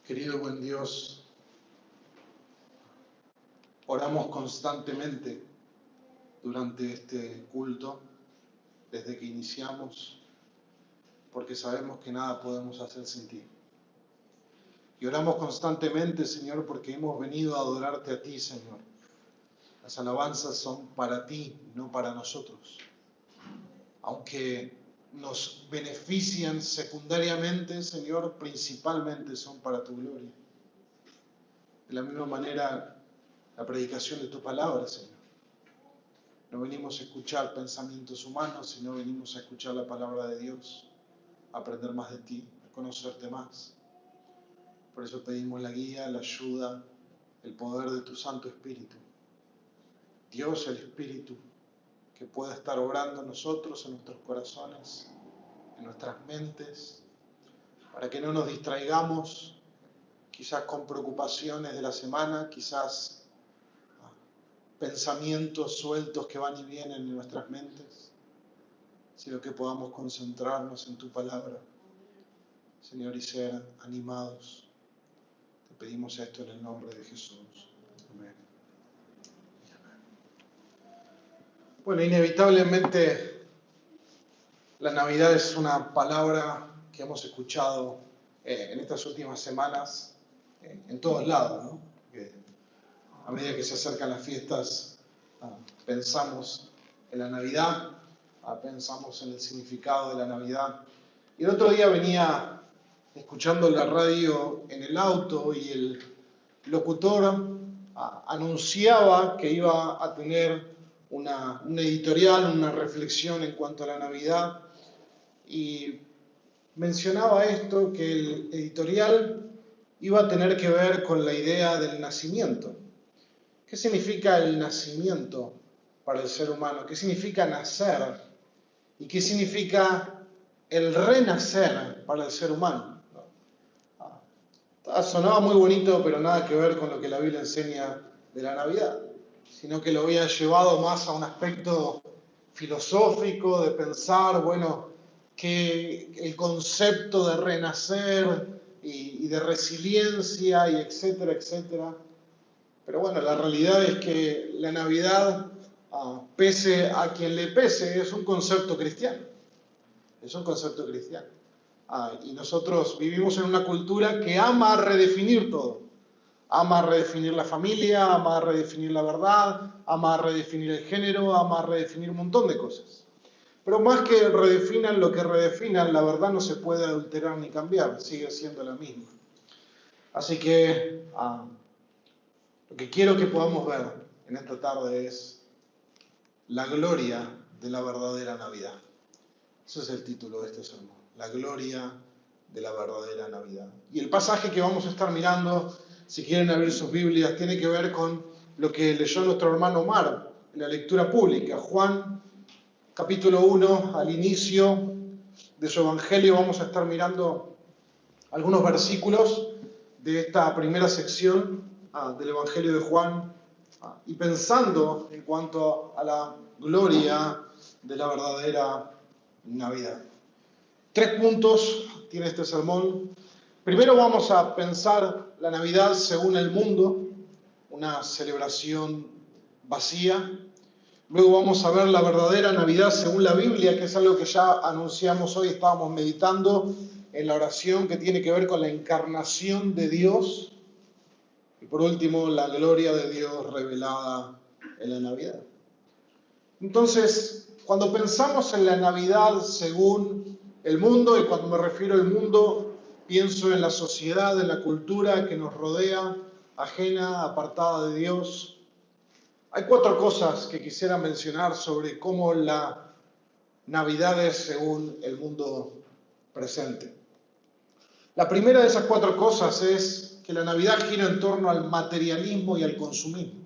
Querido buen Dios, oramos constantemente durante este culto, desde que iniciamos, porque sabemos que nada podemos hacer sin ti. Y oramos constantemente, Señor, porque hemos venido a adorarte a ti, Señor. Las alabanzas son para ti, no para nosotros. Aunque nos benefician secundariamente, Señor, principalmente son para tu gloria. De la misma manera, la predicación de tu palabra, Señor. No venimos a escuchar pensamientos humanos, sino venimos a escuchar la palabra de Dios, a aprender más de ti, a conocerte más. Por eso pedimos la guía, la ayuda, el poder de tu Santo Espíritu. Dios, el Espíritu, que pueda estar obrando en nosotros, en nuestros corazones, en nuestras mentes, para que no nos distraigamos, quizás con preocupaciones de la semana, quizás pensamientos sueltos que van y vienen en nuestras mentes, sino que podamos concentrarnos en tu palabra, Señor, y ser animados. Te pedimos esto en el nombre de Jesús. Amén. Bueno, inevitablemente la Navidad es una palabra que hemos escuchado en estas últimas semanas en todos lados, ¿no? A medida que se acercan las fiestas, pensamos en la Navidad, pensamos en el significado de la Navidad. Y el otro día venía escuchando la radio en el auto y el locutor anunciaba que iba a tener una editorial, una reflexión en cuanto a la Navidad, y mencionaba esto, que el editorial iba a tener que ver con la idea del nacimiento. ¿Qué significa el nacimiento para el ser humano? ¿Qué significa nacer? ¿Y qué significa el renacer para el ser humano? Sonaba muy bonito, pero nada que ver con lo que la Biblia enseña de la Navidad, sino que lo había llevado más a un aspecto filosófico, de pensar, bueno, que el concepto de renacer y de resiliencia y etcétera, etcétera. Pero bueno, la realidad es que la Navidad, pese a quien le pese, es un concepto cristiano. Es un concepto cristiano. Y nosotros vivimos en una cultura que ama redefinir todo. Ama redefinir la familia, ama redefinir la verdad, ama redefinir el género, ama redefinir un montón de cosas. Pero más que redefinan lo que redefinan, la verdad no se puede adulterar ni cambiar, sigue siendo la misma. Así que lo que quiero que podamos ver en esta tarde es la gloria de la verdadera Navidad. Ese es el título de este sermón, la gloria de la verdadera Navidad. Y el pasaje que vamos a estar mirando, si quieren abrir sus Biblias, tiene que ver con lo que leyó nuestro hermano Omar en la lectura pública. Juan, capítulo 1, al inicio de su evangelio, vamos a estar mirando algunos versículos de esta primera sección del Evangelio de Juan, y pensando en cuanto a la gloria de la verdadera Navidad. 3 puntos tiene este sermón. Primero vamos a pensar la Navidad según el mundo, una celebración vacía. Luego vamos a ver la verdadera Navidad según la Biblia, que es algo que ya anunciamos hoy, estábamos meditando en la oración que tiene que ver con la encarnación de Dios. Y por último, la gloria de Dios revelada en la Navidad. Entonces, cuando pensamos en la Navidad según el mundo, y cuando me refiero al mundo, pienso en la sociedad, en la cultura que nos rodea, ajena, apartada de Dios. Hay 4 cosas que quisiera mencionar sobre cómo la Navidad es según el mundo presente. La primera de esas 4 cosas es que la Navidad gira en torno al materialismo y al consumismo.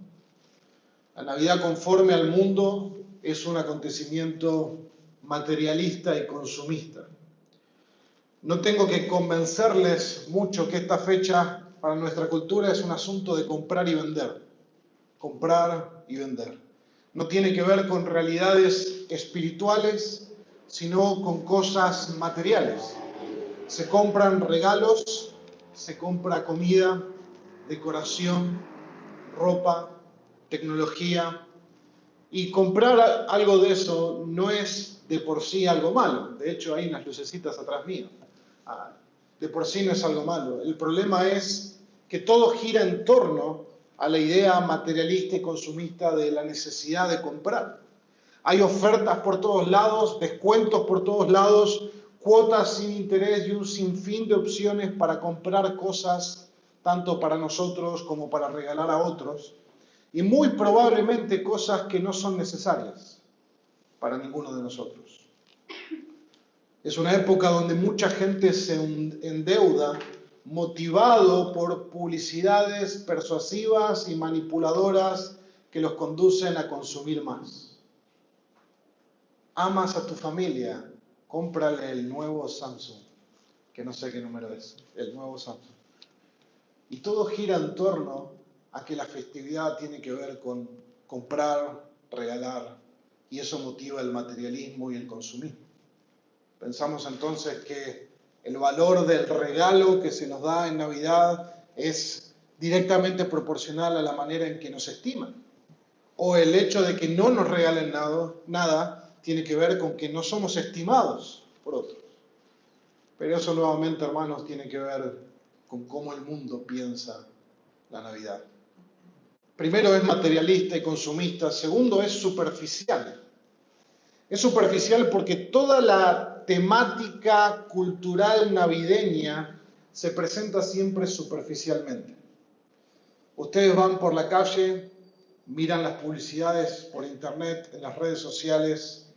La Navidad, conforme al mundo, es un acontecimiento materialista y consumista. No tengo que convencerles mucho que esta fecha para nuestra cultura es un asunto de comprar y vender. Comprar y vender. No tiene que ver con realidades espirituales, sino con cosas materiales. Se compran regalos, se compra comida, decoración, ropa, tecnología. Y comprar algo de eso no es de por sí algo malo. De hecho, hay unas lucecitas atrás mío. De por sí no es algo malo. El problema es que todo gira en torno a la idea materialista y consumista de la necesidad de comprar. Hay ofertas por todos lados, descuentos por todos lados, cuotas sin interés y un sinfín de opciones para comprar cosas, tanto para nosotros como para regalar a otros. Y muy probablemente cosas que no son necesarias para ninguno de nosotros. Es una época donde mucha gente se endeuda motivado por publicidades persuasivas y manipuladoras que los conducen a consumir más. Amas a tu familia, cómprale el nuevo Samsung, que no sé qué número es, el nuevo Samsung. Y todo gira en torno a que la festividad tiene que ver con comprar, regalar, y eso motiva el materialismo y el consumismo. Pensamos entonces que el valor del regalo que se nos da en Navidad es directamente proporcional a la manera en que nos estiman. O el hecho de que no nos regalen nada tiene que ver con que no somos estimados por otros. Pero eso nuevamente, hermanos, tiene que ver con cómo el mundo piensa la Navidad. Primero, es materialista y consumista. Segundo, es superficial. Es superficial porque toda la temática cultural navideña se presenta siempre superficialmente. Ustedes van por la calle, miran las publicidades por internet, en las redes sociales,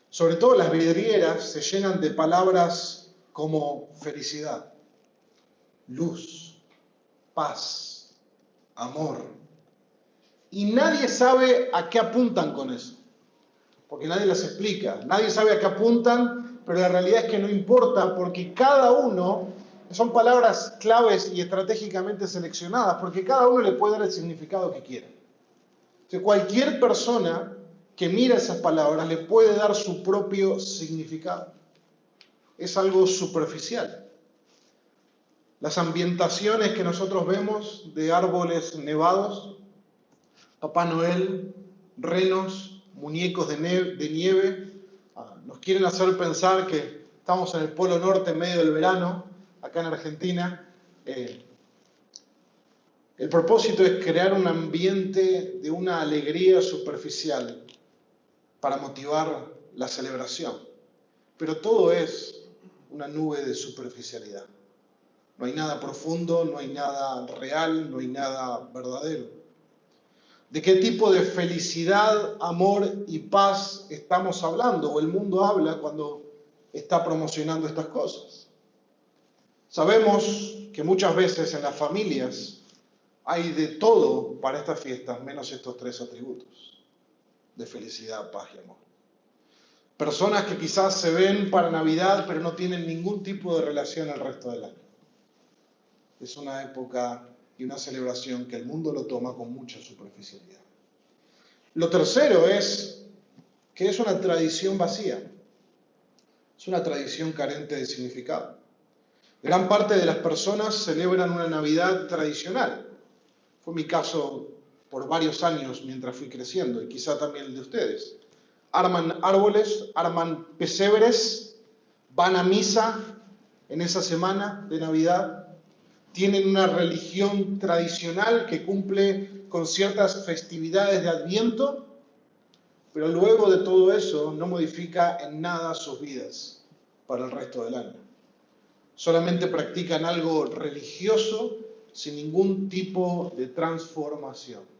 sobre todo las vidrieras se llenan de palabras como felicidad, luz, paz, amor. Y nadie sabe a qué apuntan con eso, porque nadie las explica. Nadie sabe a qué apuntan, pero la realidad es que no importa, porque cada uno, son palabras claves y estratégicamente seleccionadas, porque cada uno le puede dar el significado que quiera. Entonces, cualquier persona que mira esas palabras le puede dar su propio significado. Es algo superficial. Las ambientaciones que nosotros vemos de árboles nevados, Papá Noel, renos, muñecos de nieve, nos quieren hacer pensar que estamos en el Polo Norte en medio del verano, acá en Argentina. El propósito es crear un ambiente de una alegría superficial para motivar la celebración. Pero todo es una nube de superficialidad. No hay nada profundo, no hay nada real, no hay nada verdadero. ¿De qué tipo de felicidad, amor y paz estamos hablando o el mundo habla cuando está promocionando estas cosas? Sabemos que muchas veces en las familias hay de todo para estas fiestas, menos estos tres atributos de felicidad, paz y amor. Personas que quizás se ven para Navidad, pero no tienen ningún tipo de relación el resto del año. Es una época y una celebración que el mundo lo toma con mucha superficialidad. Lo tercero es que es una tradición vacía. Es una tradición carente de significado. Gran parte de las personas celebran una Navidad tradicional. Fue mi caso por varios años mientras fui creciendo, y quizá también el de ustedes. Arman árboles, arman pesebres, van a misa en esa semana de Navidad, tienen una religión tradicional que cumple con ciertas festividades de Adviento, pero luego de todo eso no modifica en nada sus vidas para el resto del año. Solamente practican algo religioso sin ningún tipo de transformación.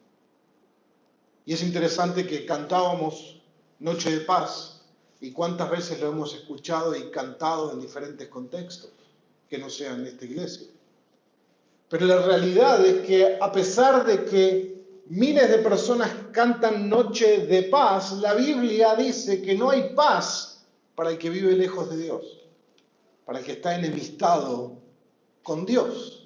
Y es interesante que cantábamos Noche de Paz, y cuántas veces lo hemos escuchado y cantado en diferentes contextos, que no sean en esta iglesia. Pero la realidad es que a pesar de que miles de personas cantan Noche de Paz, la Biblia dice que no hay paz para el que vive lejos de Dios, para el que está enemistado con Dios.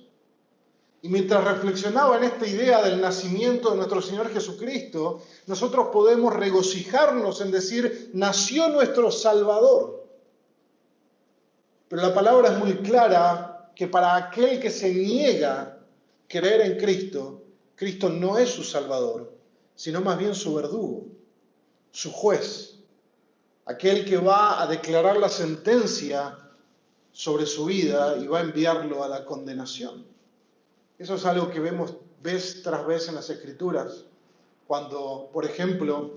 Y mientras reflexionaba en esta idea del nacimiento de nuestro Señor Jesucristo, nosotros podemos regocijarnos en decir, nació nuestro Salvador. Pero la palabra es muy clara que para aquel que se niega a creer en Cristo, Cristo no es su Salvador, sino más bien su verdugo, su juez, aquel que va a declarar la sentencia sobre su vida y va a enviarlo a la condenación. Eso es algo que vemos vez tras vez en las Escrituras, cuando, por ejemplo,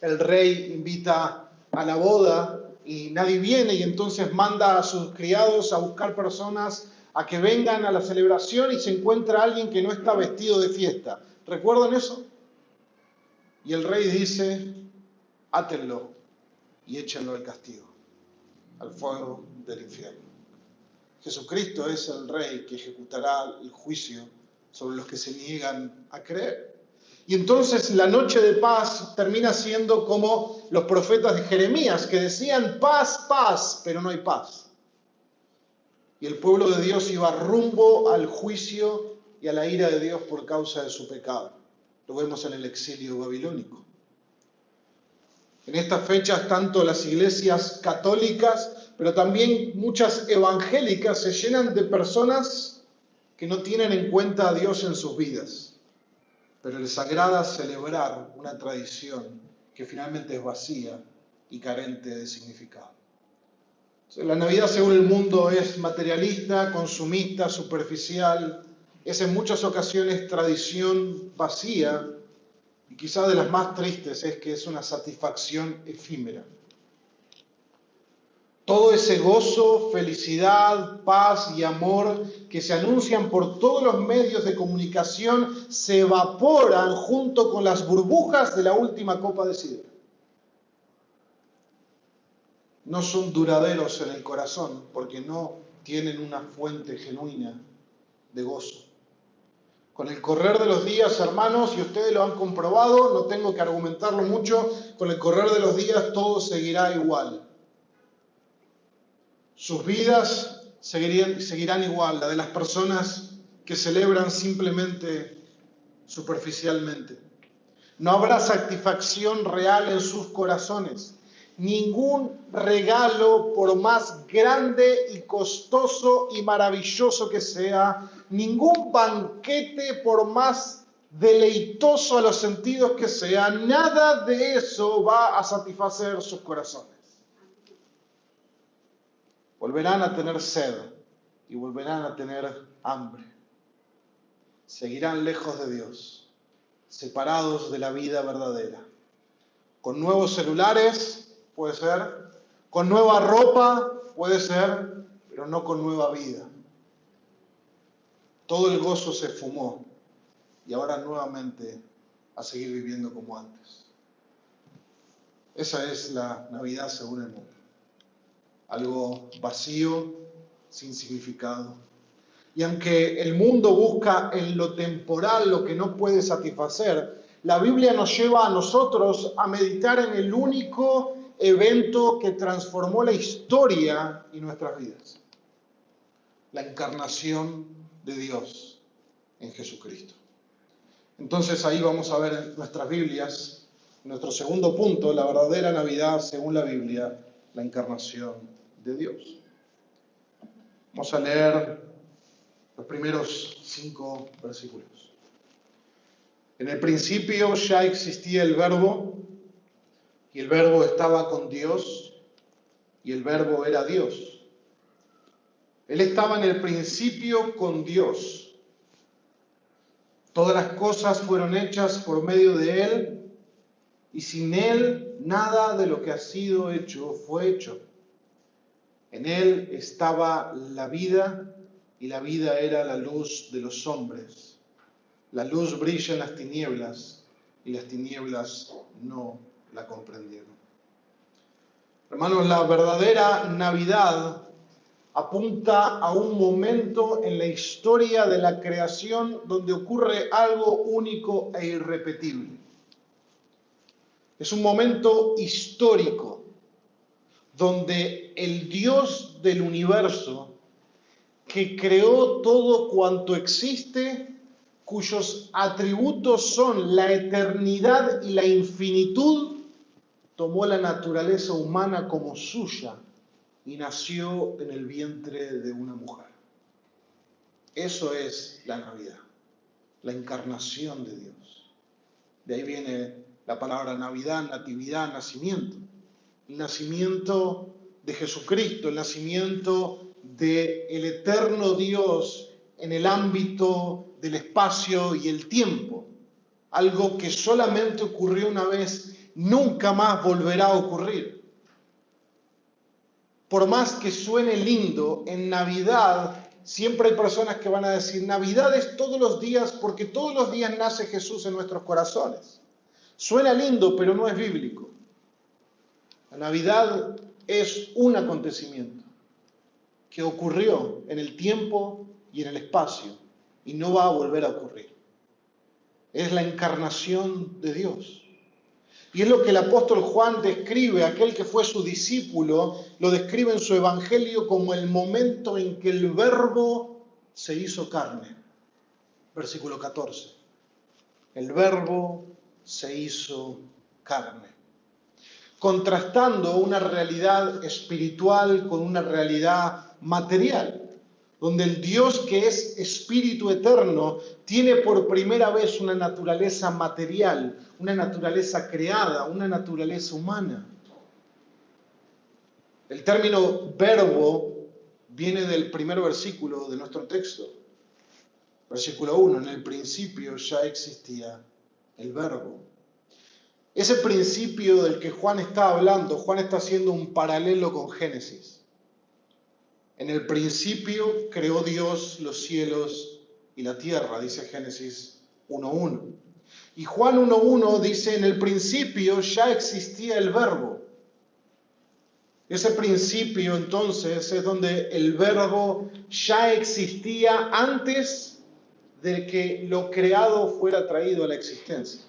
el rey invita a la boda y nadie viene y entonces manda a sus criados a buscar personas a que vengan a la celebración y se encuentra alguien que no está vestido de fiesta. ¿Recuerdan eso? Y el rey dice, átenlo y échenlo al castigo, al fuego del infierno. Jesucristo es el rey que ejecutará el juicio sobre los que se niegan a creer. Y entonces la noche de paz termina siendo como los profetas de Jeremías, que decían paz, paz, pero no hay paz. Y el pueblo de Dios iba rumbo al juicio y a la ira de Dios por causa de su pecado. Lo vemos en el exilio babilónico. En estas fechas, tanto las iglesias católicas, pero también muchas evangélicas, se llenan de personas que no tienen en cuenta a Dios en sus vidas, pero les agrada celebrar una tradición que finalmente es vacía y carente de significado. La Navidad, según el mundo, es materialista, consumista, superficial, es en muchas ocasiones tradición vacía, y quizá de las más tristes es que es una satisfacción efímera. Todo ese gozo, felicidad, paz y amor que se anuncian por todos los medios de comunicación se evaporan junto con las burbujas de la última copa de sidra. No son duraderos en el corazón porque no tienen una fuente genuina de gozo. Con el correr de los días, hermanos, y ustedes lo han comprobado, no tengo que argumentarlo mucho, con el correr de los días todo seguirá igual. Sus vidas seguirán igual, la de las personas que celebran simplemente superficialmente. No habrá satisfacción real en sus corazones. Ningún regalo, por más grande y costoso y maravilloso que sea, ningún banquete, por más deleitoso a los sentidos que sea, nada de eso va a satisfacer sus corazones. Volverán a tener sed y volverán a tener hambre. Seguirán lejos de Dios, separados de la vida verdadera. Con nuevos celulares, puede ser, con nueva ropa, puede ser, pero no con nueva vida. Todo el gozo se esfumó y ahora nuevamente a seguir viviendo como antes. Esa es la Navidad según el mundo. Algo vacío, sin significado. Y aunque el mundo busca en lo temporal lo que no puede satisfacer, la Biblia nos lleva a nosotros a meditar en el único evento que transformó la historia y nuestras vidas. La encarnación de Dios en Jesucristo. Entonces ahí vamos a ver en nuestras Biblias, nuestro segundo punto, la verdadera Navidad según la Biblia, la encarnación de Dios. Vamos a leer los primeros 5 versículos. En el principio ya existía el Verbo, y el Verbo estaba con Dios, y el Verbo era Dios. Él estaba en el principio con Dios. Todas las cosas fueron hechas por medio de Él, y sin Él nada de lo que ha sido hecho fue hecho. En Él estaba la vida, y la vida era la luz de los hombres. La luz brilla en las tinieblas, y las tinieblas no la comprendieron. Hermanos, la verdadera Navidad apunta a un momento en la historia de la creación donde ocurre algo único e irrepetible. Es un momento histórico donde el Dios del universo, que creó todo cuanto existe, cuyos atributos son la eternidad y la infinitud, tomó la naturaleza humana como suya y nació en el vientre de una mujer. Eso es la Navidad, la encarnación de Dios. De ahí viene la palabra Navidad, natividad, nacimiento. El nacimiento de Jesucristo, el nacimiento del eterno Dios en el ámbito del espacio y el tiempo. Algo que solamente ocurrió una vez, nunca más volverá a ocurrir. Por más que suene lindo, en Navidad siempre hay personas que van a decir, Navidad es todos los días porque todos los días nace Jesús en nuestros corazones. Suena lindo, pero no es bíblico. La Navidad es un acontecimiento que ocurrió en el tiempo y en el espacio y no va a volver a ocurrir. Es la encarnación de Dios. Y es lo que el apóstol Juan describe, aquel que fue su discípulo, lo describe en su evangelio como el momento en que el Verbo se hizo carne. Versículo 14. El Verbo se hizo carne. Contrastando una realidad espiritual con una realidad material, donde el Dios que es espíritu eterno tiene por primera vez una naturaleza material, una naturaleza creada, una naturaleza humana. El término verbo viene del primer versículo de nuestro texto. Versículo 1, en el principio ya existía el verbo. Ese principio del que Juan está hablando, Juan está haciendo un paralelo con Génesis. En el principio creó Dios los cielos y la tierra, dice Génesis 1.1. Y Juan 1.1 dice, en el principio ya existía el verbo. Ese principio entonces es donde el verbo ya existía antes de que lo creado fuera traído a la existencia.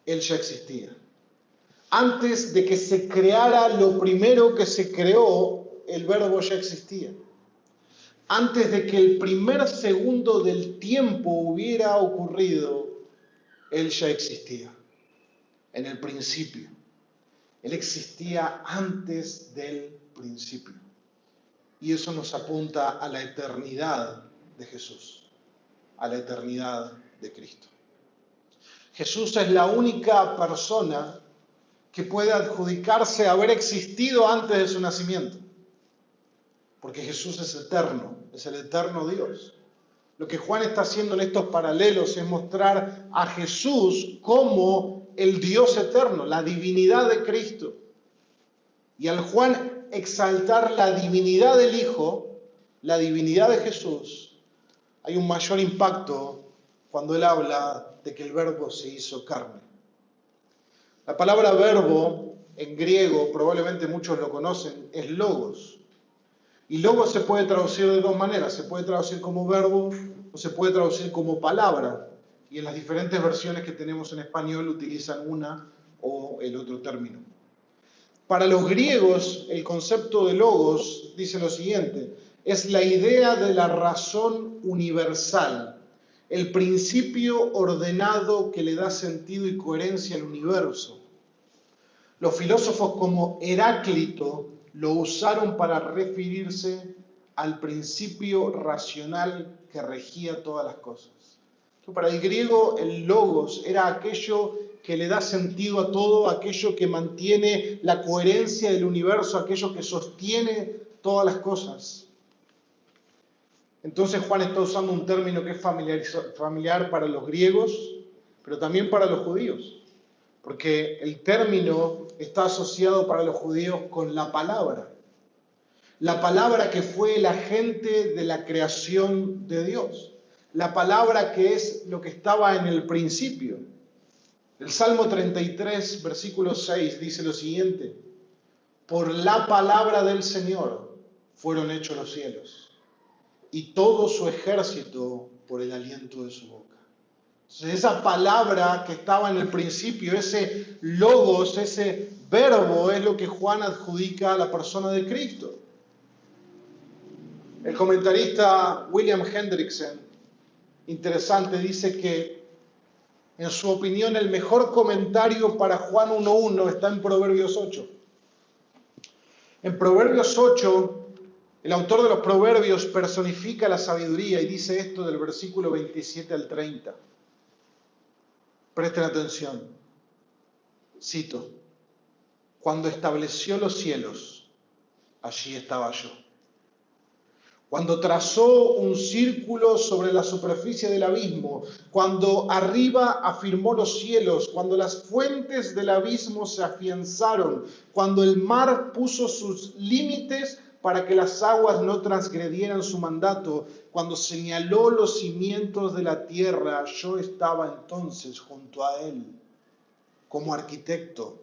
Él ya existía. Antes de que se creara lo primero que se creó, el verbo ya existía. Antes de que el primer segundo del tiempo hubiera ocurrido, Él ya existía. En el principio. Él existía antes del principio. Y eso nos apunta a la eternidad de Jesús, a la eternidad de Cristo. Jesús es la única persona que puede adjudicarse haber existido antes de su nacimiento. Porque Jesús es eterno, es el eterno Dios. Lo que Juan está haciendo en estos paralelos es mostrar a Jesús como el Dios eterno, la divinidad de Cristo. Y al Juan exaltar la divinidad del Hijo, la divinidad de Jesús, hay un mayor impacto cuando él habla de que el verbo se hizo carne. La palabra verbo en griego, probablemente muchos lo conocen, es logos. Y logos se puede traducir de dos maneras. Se puede traducir como verbo o se puede traducir como palabra. Y en las diferentes versiones que tenemos en español utilizan una o el otro término. Para los griegos, el concepto de logos dice lo siguiente: es la idea de la razón universal, el principio ordenado que le da sentido y coherencia al universo. Los filósofos como Heráclito lo usaron para referirse al principio racional que regía todas las cosas. Para el griego, el logos era aquello que le da sentido a todo, aquello que mantiene la coherencia del universo, aquello que sostiene todas las cosas. Entonces Juan está usando un término que es familiar para los griegos, pero también para los judíos. Porque el término está asociado para los judíos con la palabra. La palabra que fue el agente de la creación de Dios. La palabra que es lo que estaba en el principio. El Salmo 33, versículo 6 dice lo siguiente: por la palabra del Señor fueron hechos los cielos, y todo su ejército por el aliento de su boca. Entonces, esa palabra que estaba en el principio, ese logos, ese verbo, es lo que Juan adjudica a la persona de Cristo. El comentarista William Hendrickson, interesante, dice que, en su opinión, el mejor comentario para Juan 1.1 está en Proverbios 8. En Proverbios 8 El autor de los Proverbios personifica la sabiduría y dice esto del versículo 27 al 30. Presten atención. Cito: cuando estableció los cielos, allí estaba yo. Cuando trazó un círculo sobre la superficie del abismo, cuando arriba afirmó los cielos, cuando las fuentes del abismo se afianzaron, cuando el mar puso sus límites para que las aguas no transgredieran su mandato, cuando señaló los cimientos de la tierra, yo estaba entonces junto a él como arquitecto.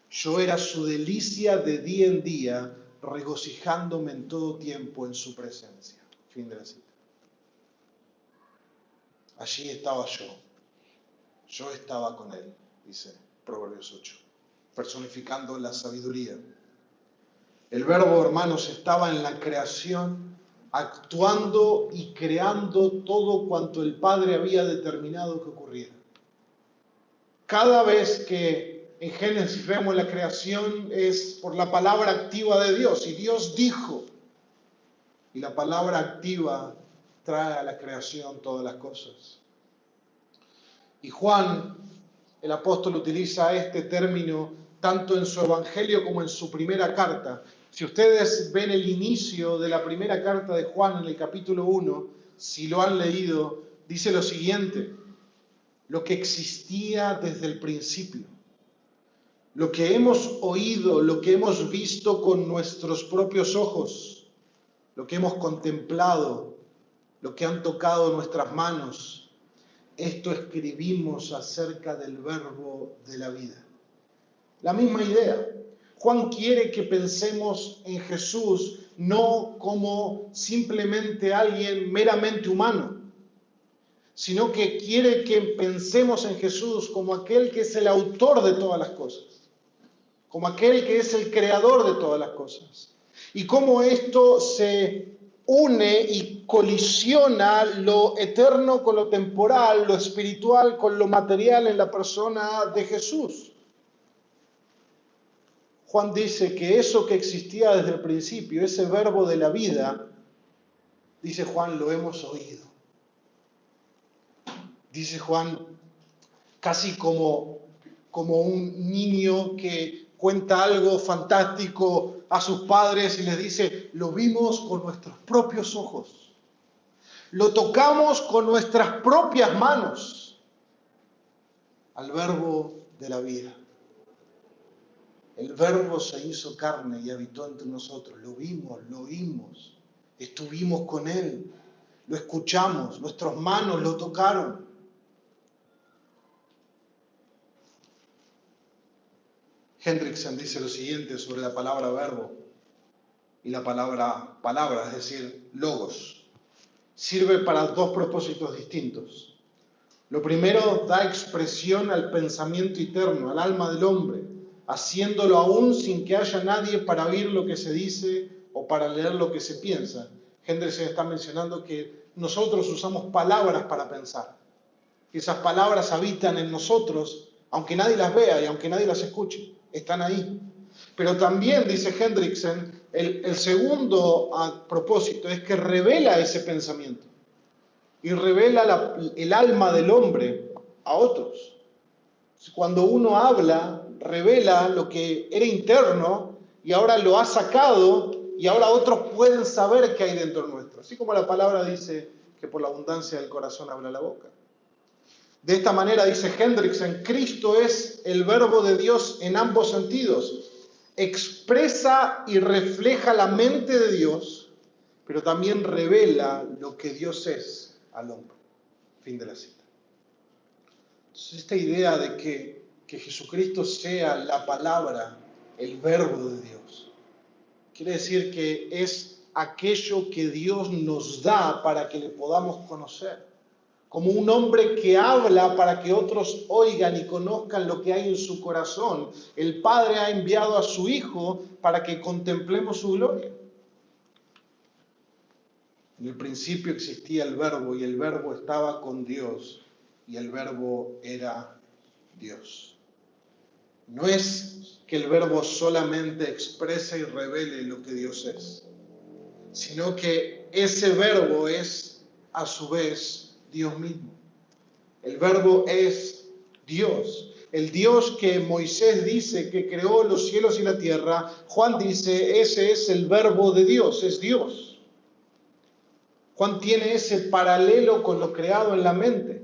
Yo era su delicia de día en día, regocijándome en todo tiempo en su presencia. Fin de la cita. Allí estaba yo estaba con él, dice Proverbios 8, personificando la sabiduría. El Verbo, hermanos, estaba en la creación, actuando y creando todo cuanto el Padre había determinado que ocurriera. Cada vez que en Génesis vemos la creación es por la palabra activa de Dios, y Dios dijo, y la palabra activa trae a la creación todas las cosas. Y Juan, el apóstol, utiliza este término tanto en su evangelio como en su primera carta. Si ustedes ven el inicio de la primera carta de Juan en el capítulo 1, si lo han leído, dice lo siguiente: lo que existía desde el principio, lo que hemos oído, lo que hemos visto con nuestros propios ojos, lo que hemos contemplado, lo que han tocado nuestras manos, esto escribimos acerca del Verbo de la vida. La misma idea. Juan quiere que pensemos en Jesús no como simplemente alguien meramente humano, sino que quiere que pensemos en Jesús como aquel que es el autor de todas las cosas, como aquel que es el creador de todas las cosas. Y cómo esto se une y colisiona lo eterno con lo temporal, lo espiritual con lo material en la persona de Jesús. Juan dice que eso que existía desde el principio, ese verbo de la vida, dice Juan, lo hemos oído. Dice Juan, casi como un niño que cuenta algo fantástico a sus padres y les dice, lo vimos con nuestros propios ojos, lo tocamos con nuestras propias manos, al verbo de la vida. El verbo se hizo carne y habitó entre nosotros, lo vimos, lo oímos, estuvimos con él, lo escuchamos, nuestras manos lo tocaron. Hendrickson dice lo siguiente sobre la palabra verbo y la palabra, es decir, logos. Sirve para dos propósitos distintos. Lo primero, da expresión al pensamiento eterno, al alma del hombre, haciéndolo aún sin que haya nadie para oír lo que se dice o para leer lo que se piensa. Hendrickson está mencionando que nosotros usamos palabras para pensar. Esas palabras habitan en nosotros, aunque nadie las vea y aunque nadie las escuche. Están ahí. Pero también, dice Hendrickson, el segundo propósito es que revela ese pensamiento y revela el alma del hombre a otros. Cuando uno habla, revela lo que era interno y ahora lo ha sacado y ahora otros pueden saber qué hay dentro nuestro. Así como la palabra dice que por la abundancia del corazón habla la boca. De esta manera, dice Hendrickson, Cristo es el verbo de Dios en ambos sentidos. Expresa y refleja la mente de Dios, pero también revela lo que Dios es al hombre. Fin de la cita. Entonces, esta idea de que Jesucristo sea la palabra, el verbo de Dios, quiere decir que es aquello que Dios nos da para que le podamos conocer. Como un hombre que habla para que otros oigan y conozcan lo que hay en su corazón. El Padre ha enviado a su Hijo para que contemplemos su gloria. En el principio existía el Verbo y el Verbo estaba con Dios y el Verbo era Dios. No es que el Verbo solamente exprese y revele lo que Dios es. sino que ese verbo es a su vez Dios mismo. El verbo es Dios. El Dios que Moisés dice que creó los cielos y la tierra, Juan dice, ese es el verbo de Dios, es Dios. Juan tiene ese paralelo con lo creado en la mente.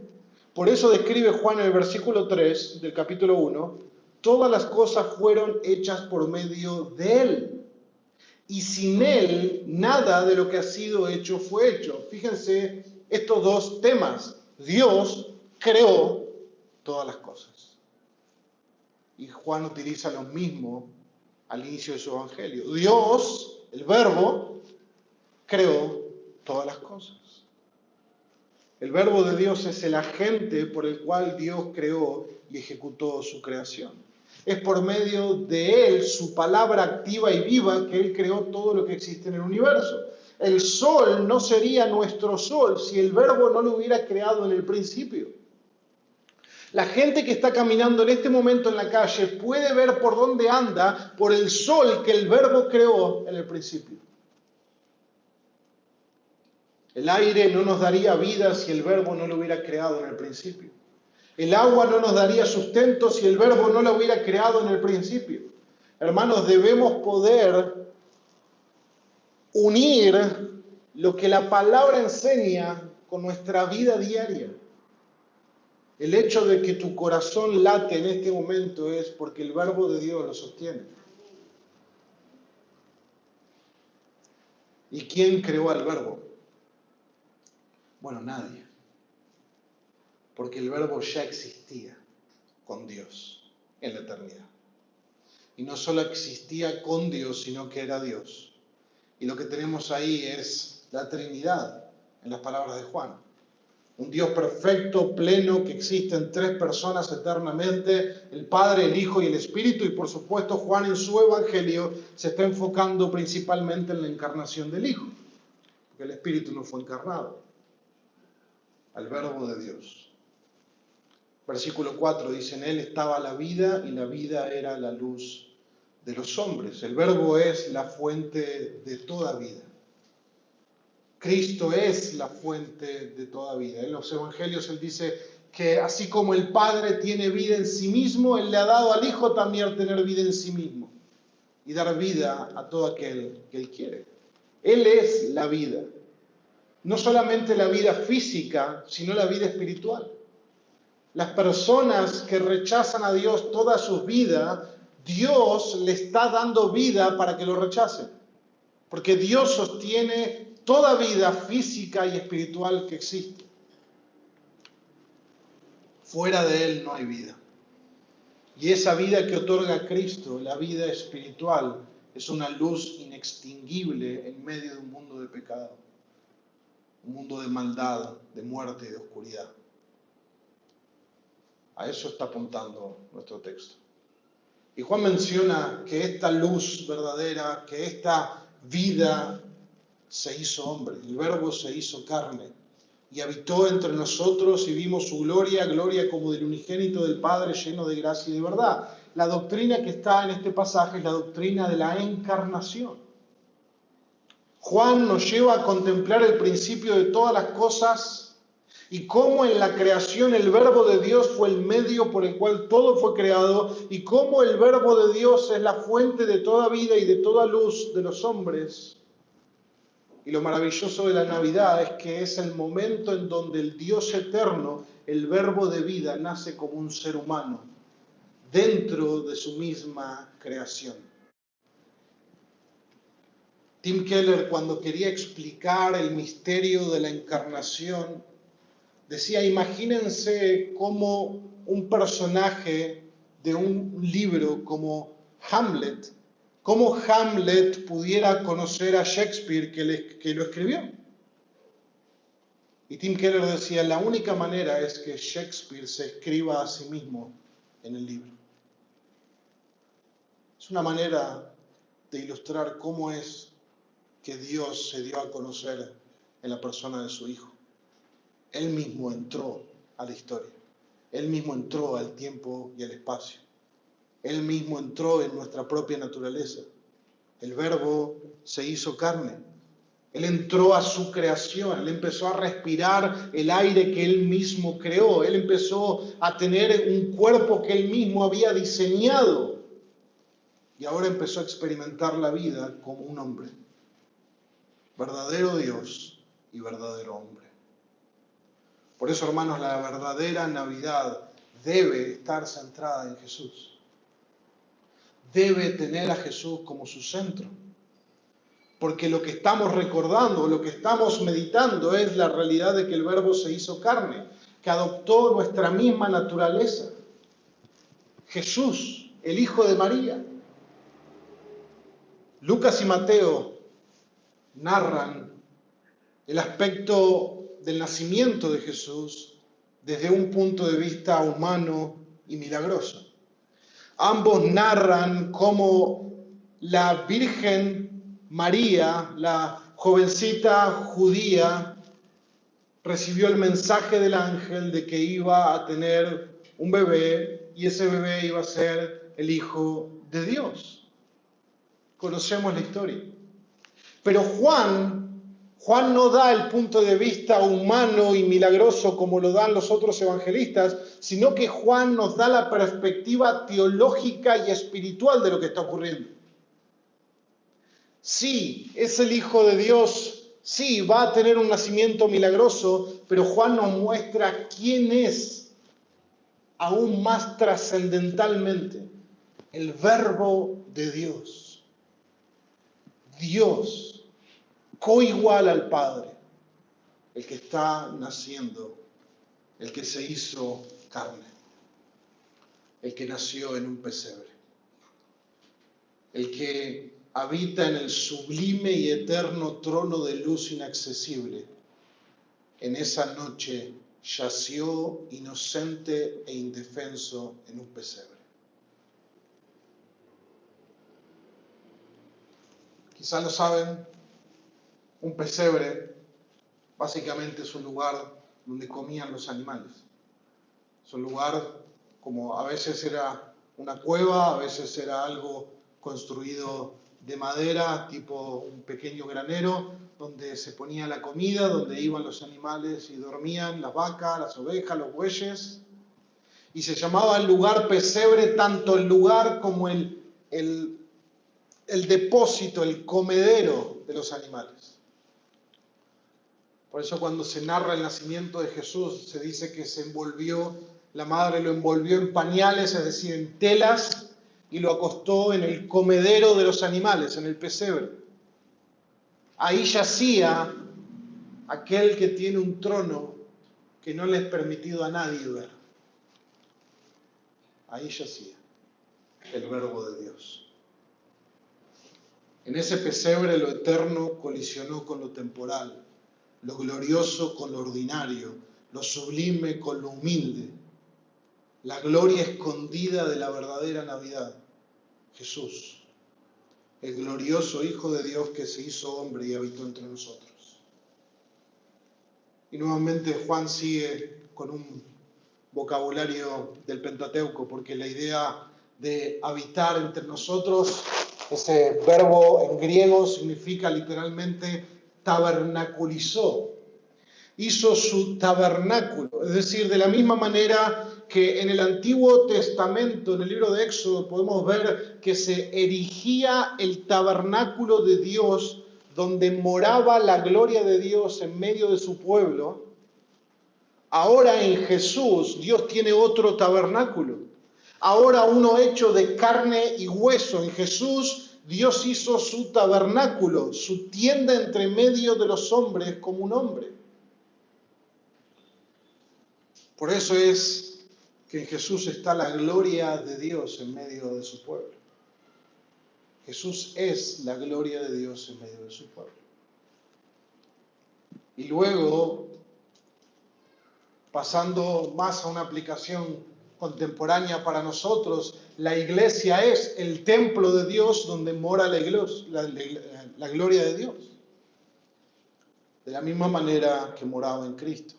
Por eso describe Juan en el versículo 3 del capítulo 1, todas las cosas fueron hechas por medio de Él. Y sin Él, nada de lo que ha sido hecho fue hecho. Fíjense estos dos temas. Dios creó todas las cosas. Y Juan utiliza lo mismo al inicio de su evangelio. Dios, el verbo, creó todas las cosas. El verbo de Dios es el agente por el cual Dios creó y ejecutó su creación. Es por medio de Él, su palabra activa y viva, que Él creó todo lo que existe en el universo. El sol no sería nuestro sol si el verbo no lo hubiera creado en el principio. La gente que está caminando en este momento en la calle puede ver por dónde anda por el sol que el verbo creó en el principio. El aire no nos daría vida si el verbo no lo hubiera creado en el principio. El agua no nos daría sustento si el verbo no lo hubiera creado en el principio. Hermanos, debemos poder unir lo que la palabra enseña con nuestra vida diaria. El hecho de que tu corazón late en este momento es porque el verbo de Dios lo sostiene. ¿Y quién creó al verbo? Bueno, nadie. Porque el verbo ya existía con Dios en la eternidad. Y no solo existía con Dios, sino que era Dios. Y lo que tenemos ahí es la Trinidad, en las palabras de Juan. Un Dios perfecto, pleno, que existe en tres personas eternamente, el Padre, el Hijo y el Espíritu. Y por supuesto Juan en su Evangelio se está enfocando principalmente en la encarnación del Hijo, porque el Espíritu no fue encarnado, al Verbo de Dios. Versículo 4 dice, en Él estaba la vida y la vida era la luz de los hombres. El Verbo es la fuente de toda vida. Cristo es la fuente de toda vida. En los evangelios Él dice que así como el Padre tiene vida en sí mismo, Él le ha dado al Hijo también tener vida en sí mismo y dar vida a todo aquel que Él quiere. Él es la vida. No solamente la vida física, sino la vida espiritual. Las personas que rechazan a Dios toda su vida, Dios le está dando vida para que lo rechacen. Porque Dios sostiene toda vida física y espiritual que existe. Fuera de Él no hay vida. Y esa vida que otorga Cristo, la vida espiritual, es una luz inextinguible en medio de un mundo de pecado. Un mundo de maldad, de muerte y de oscuridad. A eso está apuntando nuestro texto. Y Juan menciona que esta luz verdadera, que esta vida se hizo hombre, el Verbo se hizo carne y habitó entre nosotros y vimos su gloria, gloria como del unigénito del Padre lleno de gracia y de verdad. La doctrina que está en este pasaje es la doctrina de la encarnación. Juan nos lleva a contemplar el principio de todas las cosas y cómo en la creación el Verbo de Dios fue el medio por el cual todo fue creado y cómo el Verbo de Dios es la fuente de toda vida y de toda luz de los hombres. Y lo maravilloso de la Navidad es que es el momento en donde el Dios eterno, el Verbo de vida, nace como un ser humano dentro de su misma creación. Tim Keller, cuando quería explicar el misterio de la encarnación, decía, imagínense cómo un personaje de un libro como Hamlet, cómo Hamlet pudiera conocer a Shakespeare que lo escribió. Y Tim Keller decía, la única manera es que Shakespeare se escriba a sí mismo en el libro. Es una manera de ilustrar cómo es que Dios se dio a conocer en la persona de su Hijo. Él mismo entró a la historia. Él mismo entró al tiempo y al espacio. Él mismo entró en nuestra propia naturaleza. El Verbo se hizo carne Él entró a su creación, él empezó a respirar el aire que él mismo creó, él empezó a tener un cuerpo que él mismo había diseñado y ahora empezó a experimentar la vida como un hombre, verdadero Dios y verdadero hombre. Por eso, hermanos, la verdadera Navidad debe estar centrada en Jesús. Debe tener a Jesús como su centro. Porque lo que estamos recordando, lo que estamos meditando es la realidad de que el Verbo se hizo carne, que adoptó nuestra misma naturaleza. Jesús, el Hijo de María. Lucas y Mateo narran el aspecto del nacimiento de Jesús desde un punto de vista humano y milagroso. Ambos narran cómo la Virgen María, la jovencita judía, recibió el mensaje del ángel de que iba a tener un bebé y ese bebé iba a ser el Hijo de Dios. Conocemos la historia. Pero Juan no da el punto de vista humano y milagroso como lo dan los otros evangelistas, sino que Juan nos da la perspectiva teológica y espiritual de lo que está ocurriendo. Sí, es el Hijo de Dios, sí, va a tener un nacimiento milagroso, pero Juan nos muestra quién es aún más trascendentalmente el Verbo de Dios. Dios, coigual al Padre, el que está naciendo, el que se hizo carne, el que nació en un pesebre, el que habita en el sublime y eterno trono de luz inaccesible. En esa noche yació inocente e indefenso en un pesebre. Quizás lo saben, un pesebre básicamente es un lugar donde comían los animales. Es un lugar como a veces era una cueva, a veces era algo construido de madera, tipo un pequeño granero, donde se ponía la comida, donde iban los animales y dormían las vacas, las ovejas, los bueyes. Y se llamaba el lugar pesebre tanto el lugar como el depósito, el comedero de los animales. Por eso cuando se narra el nacimiento de Jesús, se dice que la madre lo envolvió en pañales, es decir, en telas, y lo acostó en el comedero de los animales, en el pesebre. Ahí yacía aquel que tiene un trono que no le es permitido a nadie ver. Ahí yacía el Verbo de Dios. En ese pesebre lo eterno colisionó con lo temporal, lo glorioso con lo ordinario, lo sublime con lo humilde, la gloria escondida de la verdadera Navidad, Jesús, el glorioso Hijo de Dios que se hizo hombre y habitó entre nosotros. Y nuevamente Juan sigue con un vocabulario del Pentateuco, porque la idea de habitar entre nosotros, ese verbo en griego significa literalmente tabernaculizó. Hizo su tabernáculo, es decir, de la misma manera que en el Antiguo Testamento, en el libro de Éxodo, podemos ver que se erigía el tabernáculo de Dios, donde moraba la gloria de Dios en medio de su pueblo. Ahora en Jesús, Dios tiene otro tabernáculo. Ahora uno hecho de carne y hueso. En Jesús, Dios hizo su tabernáculo, su tienda entre medio de los hombres como un hombre. Por eso es que en Jesús está la gloria de Dios en medio de su pueblo. Jesús es la gloria de Dios en medio de su pueblo. Y luego, pasando más a una aplicación contemporánea para nosotros, la iglesia es el templo de Dios donde mora la gloria de Dios. De la misma manera que moraba en Cristo.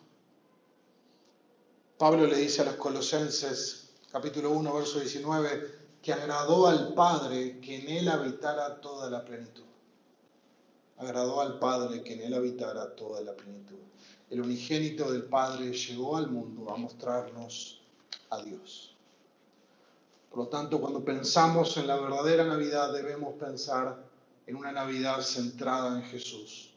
Pablo le dice a los Colosenses, capítulo 1, verso 19, que agradó al Padre que en él habitara toda la plenitud. agradó al Padre que en él habitara toda la plenitud. El unigénito del Padre llegó al mundo a mostrarnos a Dios. Por lo tanto, cuando pensamos en la verdadera Navidad, debemos pensar en una Navidad centrada en Jesús.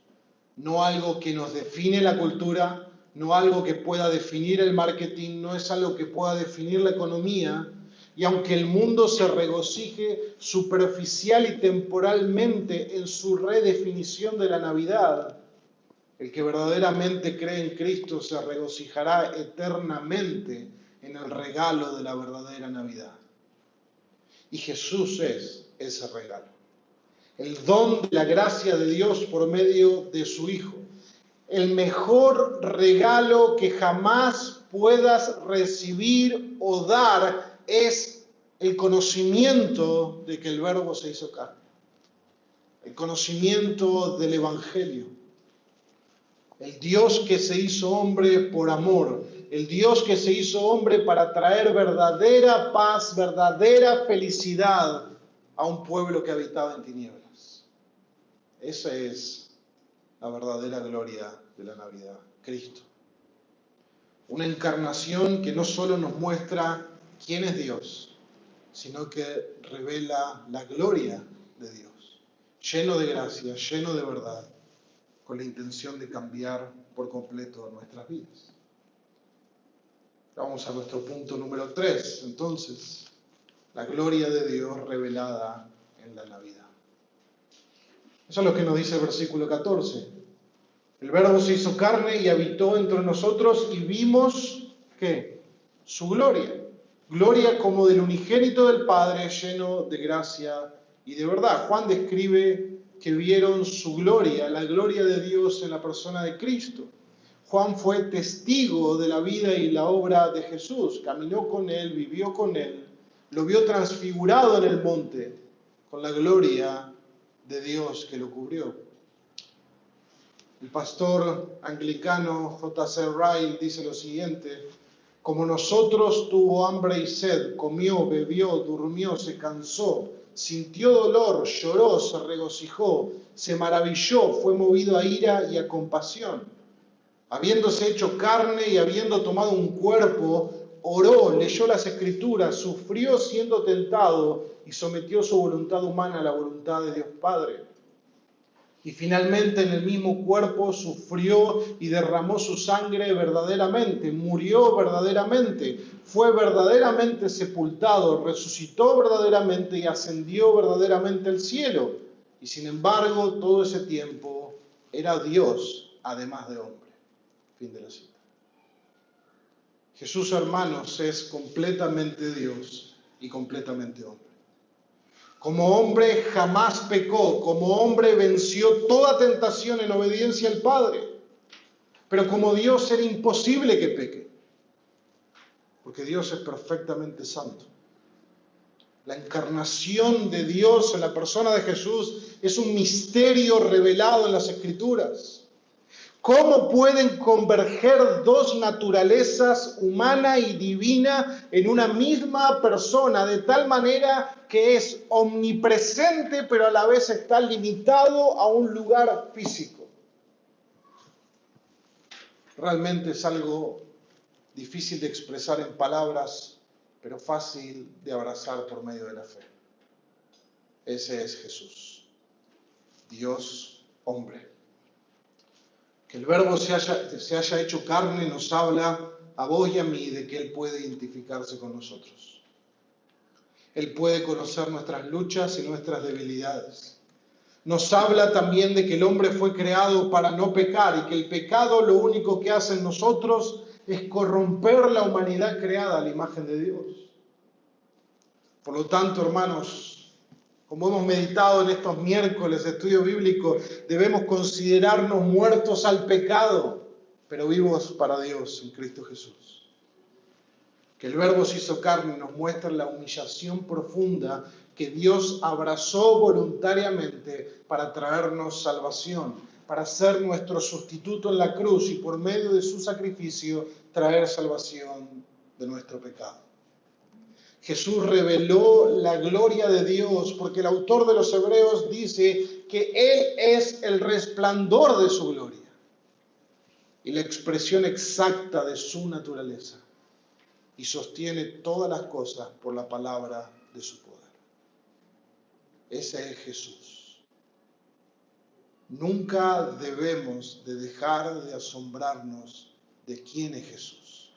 No algo que nos define la cultura, no algo que pueda definir el marketing, no es algo que pueda definir la economía. Y aunque el mundo se regocije superficial y temporalmente en su redefinición de la Navidad, el que verdaderamente cree en Cristo se regocijará eternamente en el regalo de la verdadera Navidad. Y Jesús es ese regalo. El don de la gracia de Dios por medio de su Hijo. El mejor regalo que jamás puedas recibir o dar es el conocimiento de que el Verbo se hizo carne. El conocimiento del Evangelio. El Dios que se hizo hombre por amor. El Dios que se hizo hombre para traer verdadera paz, verdadera felicidad a un pueblo que habitaba en tinieblas. Esa es la verdadera gloria de la Navidad, Cristo. Una encarnación que no solo nos muestra quién es Dios, sino que revela la gloria de Dios, lleno de gracia, lleno de verdad, con la intención de cambiar por completo nuestras vidas. Vamos a nuestro punto número 3, entonces, la gloria de Dios revelada en la Navidad. Eso es lo que nos dice el versículo 14. El Verbo se hizo carne y habitó entre nosotros y vimos, ¿qué? Su gloria. Gloria como del unigénito del Padre, lleno de gracia y de verdad. Juan describe que vieron su gloria, la gloria de Dios en la persona de Cristo. Juan fue testigo de la vida y la obra de Jesús. Caminó con él, vivió con él, lo vio transfigurado en el monte con la gloria de Dios que lo cubrió. El pastor anglicano J.C. Ryle dice lo siguiente: como nosotros tuvo hambre y sed, comió, bebió, durmió, se cansó, sintió dolor, lloró, se regocijó, se maravilló, fue movido a ira y a compasión. Habiéndose hecho carne y habiendo tomado un cuerpo, oró, leyó las Escrituras, sufrió siendo tentado y sometió su voluntad humana a la voluntad de Dios Padre. Y finalmente en el mismo cuerpo sufrió y derramó su sangre verdaderamente, murió verdaderamente, fue verdaderamente sepultado, resucitó verdaderamente y ascendió verdaderamente al cielo. Y sin embargo, todo ese tiempo era Dios, además de hombre. Fin de la cita. Jesús, hermanos, es completamente Dios y completamente hombre. Como hombre jamás pecó, como hombre venció toda tentación en obediencia al Padre. Pero como Dios era imposible que peque, porque Dios es perfectamente santo. La encarnación de Dios en la persona de Jesús es un misterio revelado en las Escrituras. ¿Cómo pueden converger dos naturalezas, humana y divina, en una misma persona, de tal manera que es omnipresente, pero a la vez está limitado a un lugar físico? Realmente es algo difícil de expresar en palabras, pero fácil de abrazar por medio de la fe. Ese es Jesús, Dios hombre. Que el Verbo se haya hecho carne nos habla a vos y a mí de que Él puede identificarse con nosotros. Él puede conocer nuestras luchas y nuestras debilidades. Nos habla también de que el hombre fue creado para no pecar y que el pecado lo único que hace en nosotros es corromper la humanidad creada a la imagen de Dios. Por lo tanto, hermanos, como hemos meditado en estos miércoles de estudio bíblico, debemos considerarnos muertos al pecado, pero vivos para Dios en Cristo Jesús. Que el Verbo se hizo carne nos muestra la humillación profunda que Dios abrazó voluntariamente para traernos salvación, para ser nuestro sustituto en la cruz y por medio de su sacrificio traer salvación de nuestro pecado. Jesús reveló la gloria de Dios, porque el autor de los Hebreos dice que Él es el resplandor de su gloria y la expresión exacta de su naturaleza, y sostiene todas las cosas por la palabra de su poder. Ese es Jesús. Nunca debemos de dejar de asombrarnos de quién es Jesús,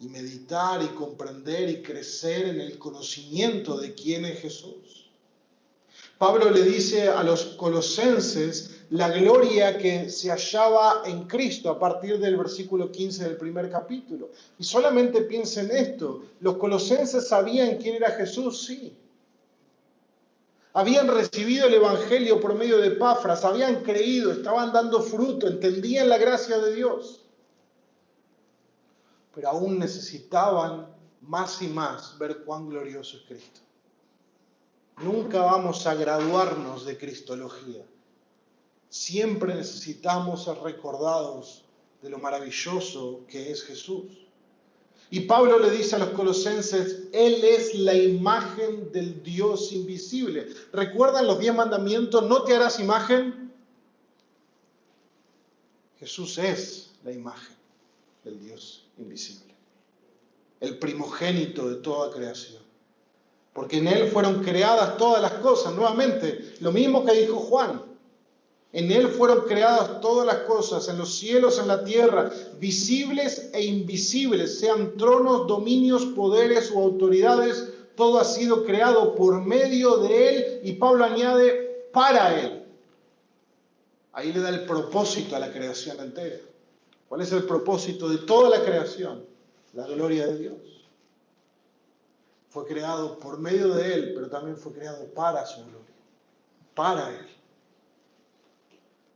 y meditar y comprender y crecer en el conocimiento de quién es Jesús. Pablo le dice a los colosenses la gloria que se hallaba en Cristo a partir del versículo 15 del primer capítulo. Y solamente piensen esto, los colosenses sabían quién era Jesús, sí. Habían recibido el Evangelio por medio de Epafras, habían creído, estaban dando fruto, entendían la gracia de Dios. Pero aún necesitaban más y más ver cuán glorioso es Cristo. Nunca vamos a graduarnos de cristología. Siempre necesitamos ser recordados de lo maravilloso que es Jesús. Y Pablo le dice a los colosenses, Él es la imagen del Dios invisible. ¿Recuerdan los 10 mandamientos? ¿No te harás imagen? Jesús es la imagen del Dios invisible, el primogénito de toda creación. Porque en Él fueron creadas todas las cosas. Nuevamente, lo mismo que dijo Juan. En Él fueron creadas todas las cosas, en los cielos, en la tierra, visibles e invisibles, sean tronos, dominios, poderes o autoridades, todo ha sido creado por medio de Él, y Pablo añade, para Él. Ahí le da el propósito a la creación entera. ¿Cuál es el propósito de toda la creación? La gloria de Dios. Fue creado por medio de Él, pero también fue creado para su gloria, para Él.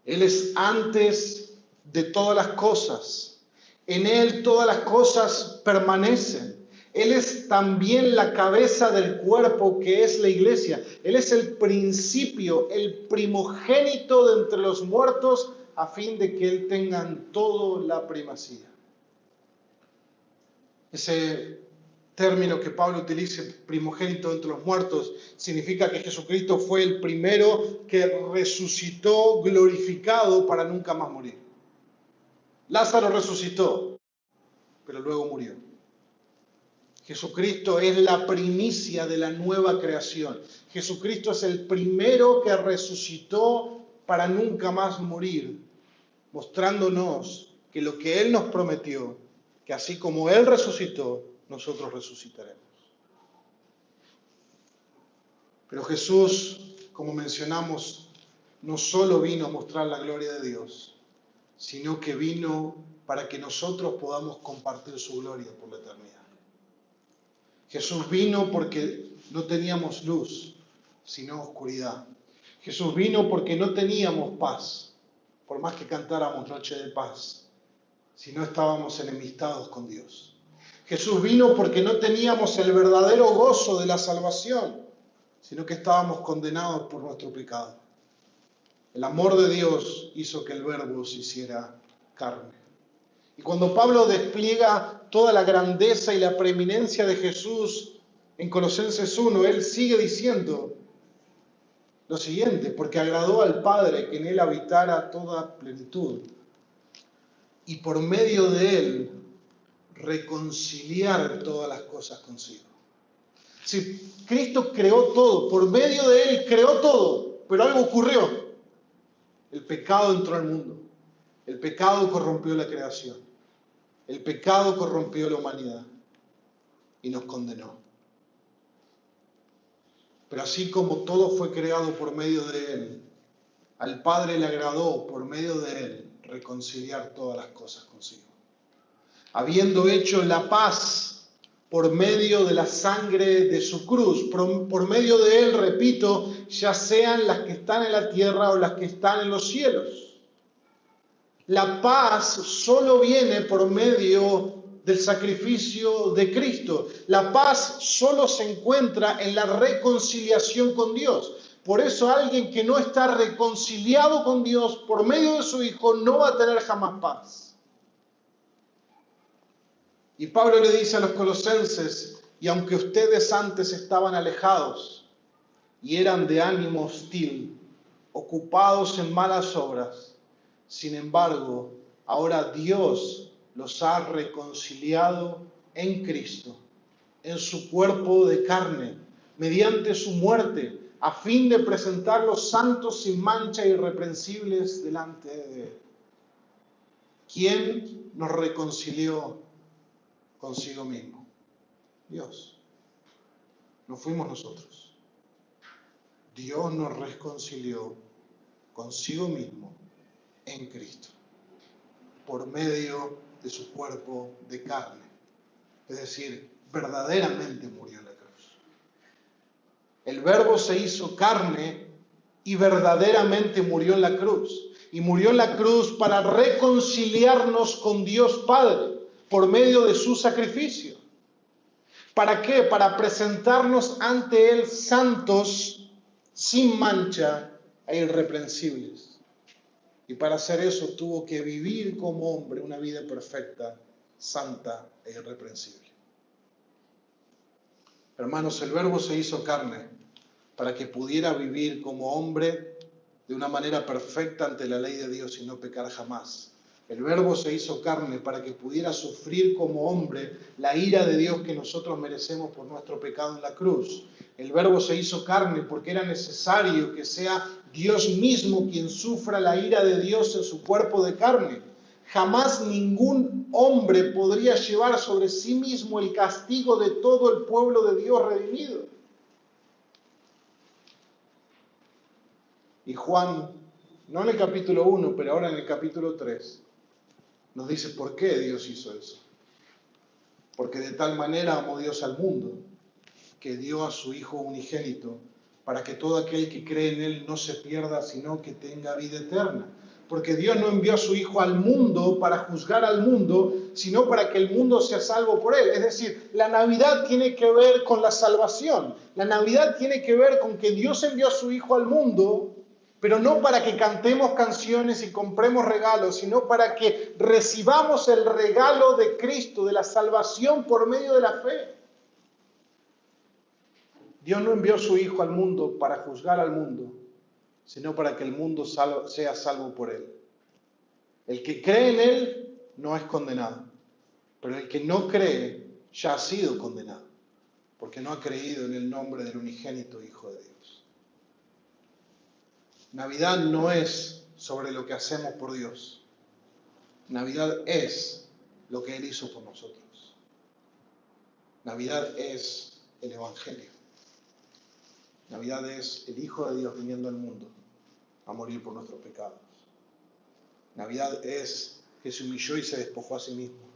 Él es antes de todas las cosas. En Él todas las cosas permanecen. Él es también la cabeza del cuerpo que es la iglesia. Él es el principio, el primogénito de entre los muertos, a fin de que Él tenga en todo la primacía. Ese término que Pablo utiliza, primogénito entre los muertos, significa que Jesucristo fue el primero que resucitó glorificado para nunca más morir. Lázaro resucitó, pero luego murió. Jesucristo es la primicia de la nueva creación. Jesucristo es el primero que resucitó para nunca más morir, mostrándonos que lo que Él nos prometió, que así como Él resucitó, nosotros resucitaremos. Pero Jesús, como mencionamos, no solo vino a mostrar la gloria de Dios, sino que vino para que nosotros podamos compartir su gloria por la eternidad. Jesús vino porque no teníamos luz, sino oscuridad. Jesús vino porque no teníamos paz, por más que cantáramos Noche de Paz, si no estábamos enemistados con Dios. Jesús vino porque no teníamos el verdadero gozo de la salvación, sino que estábamos condenados por nuestro pecado. El amor de Dios hizo que el Verbo se hiciera carne. Y cuando Pablo despliega toda la grandeza y la preeminencia de Jesús en Colosenses 1, él sigue diciendo lo siguiente, porque agradó al Padre que en él habitara toda plenitud, y por medio de él reconciliar todas las cosas consigo. Si Cristo creó todo, por medio de Él creó todo, pero algo ocurrió. El pecado entró al mundo. El pecado corrompió la creación. El pecado corrompió la humanidad y nos condenó. Pero así como todo fue creado por medio de Él, al Padre le agradó por medio de Él reconciliar todas las cosas consigo, habiendo hecho la paz por medio de la sangre de su cruz. Por medio de Él, repito, ya sean las que están en la tierra o las que están en los cielos. La paz solo viene por medio del sacrificio de Cristo. La paz solo se encuentra en la reconciliación con Dios. Por eso alguien que no está reconciliado con Dios por medio de su Hijo no va a tener jamás paz. Y Pablo le dice a los colosenses, Y aunque ustedes antes estaban alejados y eran de ánimo hostil, ocupados en malas obras, sin embargo, ahora Dios los ha reconciliado en Cristo, en su cuerpo de carne, mediante su muerte, a fin de presentarlos santos, sin mancha, irreprensibles delante de Él. ¿Quién nos reconcilió consigo mismo? Dios. No fuimos nosotros. Dios nos reconcilió consigo mismo en Cristo, por medio de su cuerpo de carne. Es decir, verdaderamente murió en la cruz. El Verbo se hizo carne y verdaderamente murió en la cruz. Y murió en la cruz para reconciliarnos con Dios Padre por medio de su sacrificio. ¿Para qué? Para presentarnos ante Él santos, sin mancha e irreprensibles. Y para hacer eso tuvo que vivir como hombre una vida perfecta, santa e irreprensible. Hermanos, el Verbo se hizo carne para que pudiera vivir como hombre de una manera perfecta ante la ley de Dios y no pecar jamás. El Verbo se hizo carne para que pudiera sufrir como hombre la ira de Dios que nosotros merecemos por nuestro pecado en la cruz. El Verbo se hizo carne porque era necesario que sea Dios mismo quien sufra la ira de Dios en su cuerpo de carne. Jamás ningún hombre podría llevar sobre sí mismo el castigo de todo el pueblo de Dios redimido. Y Juan, no en el capítulo 1, pero ahora en el capítulo 3, nos dice por qué Dios hizo eso. Porque de tal manera amó Dios al mundo, que dio a su Hijo unigénito, para que todo aquel que cree en Él no se pierda, sino que tenga vida eterna. Porque Dios no envió a su Hijo al mundo para juzgar al mundo, sino para que el mundo sea salvo por Él. Es decir, la Navidad tiene que ver con la salvación. La Navidad tiene que ver con que Dios envió a su Hijo al mundo, pero no para que cantemos canciones y compremos regalos, sino para que recibamos el regalo de Cristo, de la salvación por medio de la fe. Dios no envió a su Hijo al mundo para juzgar al mundo, sino para que el mundo sea salvo por Él. El que cree en Él no es condenado, pero el que no cree ya ha sido condenado, porque no ha creído en el nombre del unigénito Hijo de Dios. Navidad no es sobre lo que hacemos por Dios. Navidad es lo que Él hizo por nosotros. Navidad es el Evangelio. Navidad es el Hijo de Dios viniendo al mundo a morir por nuestros pecados. Navidad es que se humilló y se despojó a sí mismo,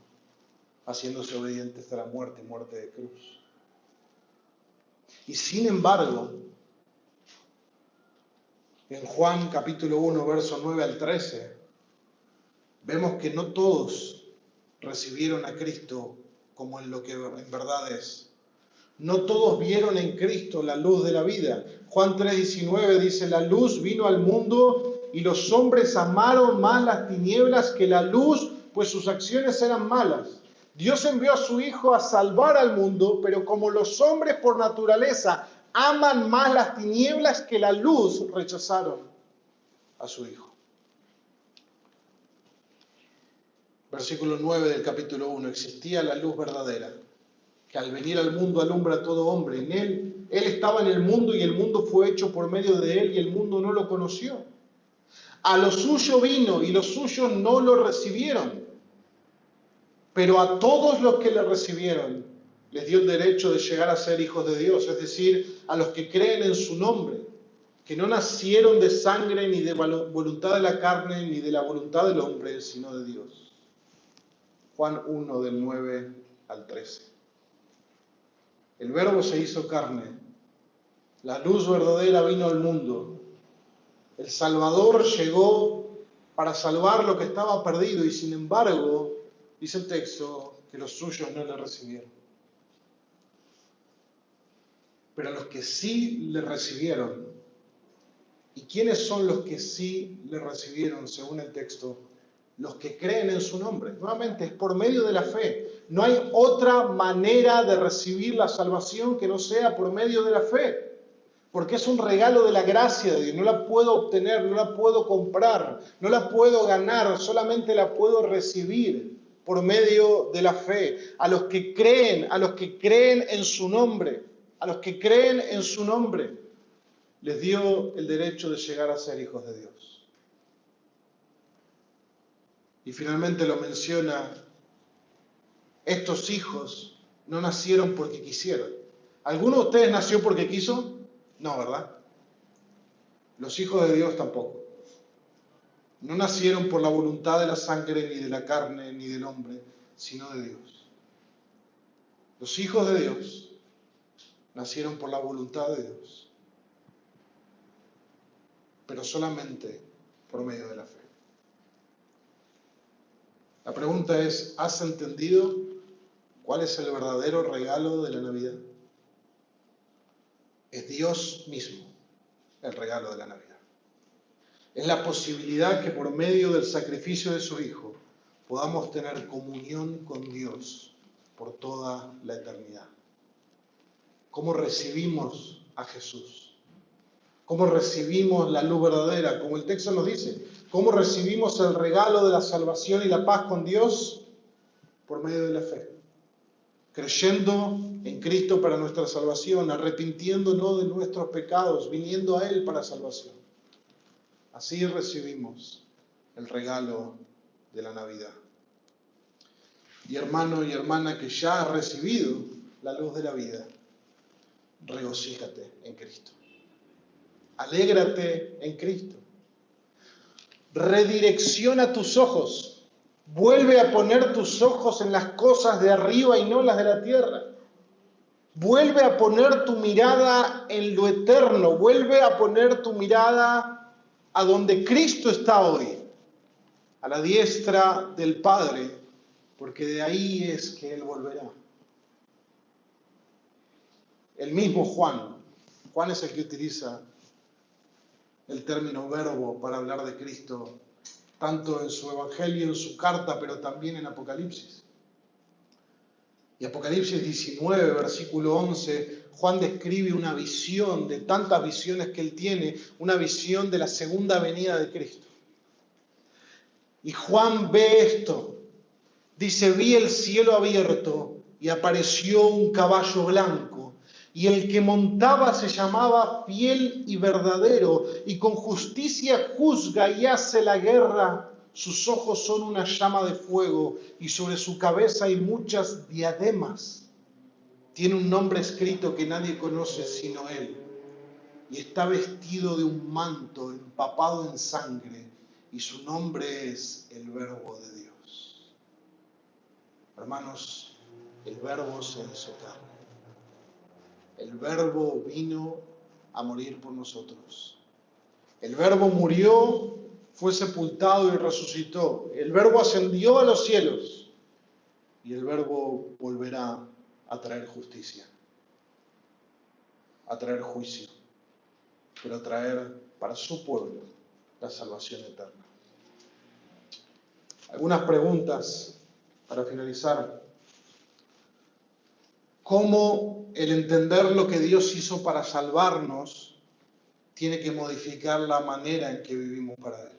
haciéndose obediente hasta la muerte, muerte de cruz. Y sin embargo, en Juan capítulo 1, versos 9 al 13, vemos que no todos recibieron a Cristo como en lo que en verdad es. No todos vieron en Cristo la luz de la vida. Juan 3:19 dice, la luz vino al mundo y los hombres amaron más las tinieblas que la luz, pues sus acciones eran malas. Dios envió a su Hijo a salvar al mundo, pero como los hombres por naturaleza aman más las tinieblas que la luz, rechazaron a su Hijo. Versículo 9 del capítulo 1. Existía la luz verdadera, que al venir al mundo alumbra a todo hombre. En Él estaba en el mundo y el mundo fue hecho por medio de Él y el mundo no lo conoció. A lo suyo vino y los suyos no lo recibieron. Pero a todos los que le recibieron les dio el derecho de llegar a ser hijos de Dios, es decir, a los que creen en su nombre, que no nacieron de sangre ni de voluntad de la carne ni de la voluntad del hombre, sino de Dios. Juan 1 del 9 al 13. El Verbo se hizo carne, la luz verdadera vino al mundo, el Salvador llegó para salvar lo que estaba perdido y sin embargo, dice el texto, que los suyos no le recibieron. Pero los que sí le recibieron, ¿y quiénes son los que sí le recibieron según el texto? los que creen en su nombre. Nuevamente, es por medio de la fe. No hay otra manera de recibir la salvación que no sea por medio de la fe. Porque es un regalo de la gracia de Dios. No la puedo obtener, no la puedo comprar, no la puedo ganar, solamente la puedo recibir por medio de la fe. A los que creen en su nombre, a los que creen en su nombre, les dio el derecho de llegar a ser hijos de Dios. Y finalmente lo menciona, estos hijos no nacieron porque quisieron. ¿Alguno de ustedes nació porque quiso? No, ¿verdad? Los hijos de Dios tampoco. No nacieron por la voluntad de la sangre, ni de la carne, ni del hombre, sino de Dios. Los hijos de Dios nacieron por la voluntad de Dios, pero solamente por medio de la fe. La pregunta es, ¿has entendido cuál es el verdadero regalo de la Navidad? Es Dios mismo el regalo de la Navidad. Es la posibilidad que por medio del sacrificio de su Hijo podamos tener comunión con Dios por toda la eternidad. ¿Cómo recibimos a Jesús? ¿Cómo recibimos la luz verdadera? Como el texto nos dice, ¿cómo recibimos el regalo de la salvación y la paz con Dios? Por medio de la fe. Creyendo en Cristo para nuestra salvación, arrepintiéndonos de nuestros pecados, viniendo a Él para salvación. Así recibimos el regalo de la Navidad. Y hermano y hermana que ya has recibido la luz de la vida, regocíjate en Cristo. Alégrate en Cristo. Redirecciona tus ojos. Vuelve a poner tus ojos en las cosas de arriba y no las de la tierra. Vuelve a poner tu mirada en lo eterno. Vuelve a poner tu mirada a donde Cristo está hoy, a la diestra del Padre, porque de ahí es que Él volverá. El mismo Juan es el que utiliza el término verbo para hablar de Cristo, tanto en su Evangelio, en su carta, pero también en Apocalipsis. Y Apocalipsis 19, versículo 11, Juan describe una visión, de tantas visiones que él tiene, una visión de la segunda venida de Cristo. Y Juan ve esto, dice, vi el cielo abierto y apareció un caballo blanco, y el que montaba se llamaba Fiel y Verdadero, y con justicia juzga y hace la guerra. Sus ojos son una llama de fuego, y sobre su cabeza hay muchas diademas. Tiene un nombre escrito que nadie conoce sino él, y está vestido de un manto empapado en sangre, y su nombre es el Verbo de Dios. Hermanos, el Verbo se hizo carne. El Verbo vino a morir por nosotros. El Verbo murió, fue sepultado y resucitó. El Verbo ascendió a los cielos. Y el Verbo volverá a traer justicia, a traer juicio, pero a traer para su pueblo la salvación eterna. Algunas preguntas para finalizar. ¿Cómo el entender lo que Dios hizo para salvarnos tiene que modificar la manera en que vivimos para Él?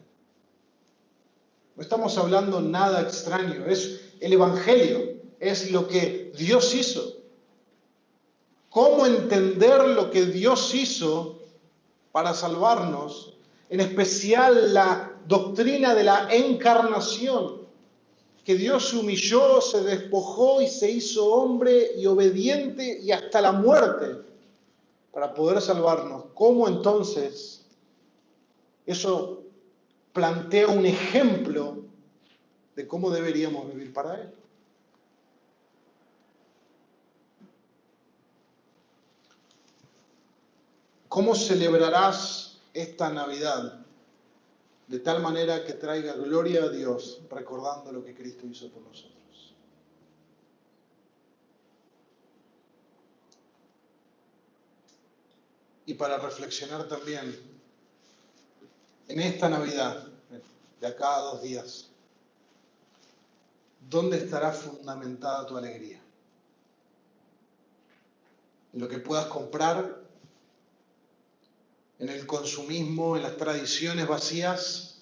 No estamos hablando nada extraño, es el Evangelio, es lo que Dios hizo. ¿Cómo entender lo que Dios hizo para salvarnos? En especial la doctrina de la encarnación, que Dios se humilló, se despojó y se hizo hombre y obediente y hasta la muerte para poder salvarnos. ¿Cómo entonces eso plantea un ejemplo de cómo deberíamos vivir para Él? ¿Cómo celebrarás esta Navidad de tal manera que traiga gloria a Dios recordando lo que Cristo hizo por nosotros? Y para reflexionar también en esta Navidad, de acá a 2 días, ¿dónde estará fundamentada tu alegría? ¿En lo que puedas comprar? ¿En el consumismo? ¿En las tradiciones vacías?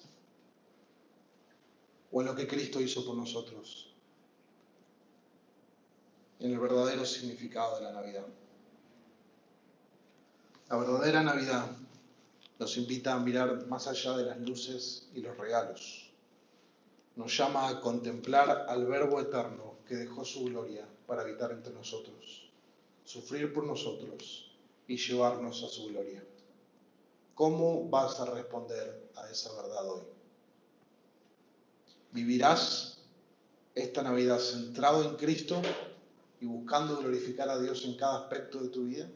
¿O en lo que Cristo hizo por nosotros? En el verdadero significado de la Navidad. La verdadera Navidad nos invita a mirar más allá de las luces y los regalos. Nos llama a contemplar al Verbo eterno que dejó su gloria para habitar entre nosotros, sufrir por nosotros y llevarnos a su gloria. ¿Cómo vas a responder a esa verdad hoy? ¿Vivirás esta Navidad centrado en Cristo y buscando glorificar a Dios en cada aspecto de tu vida?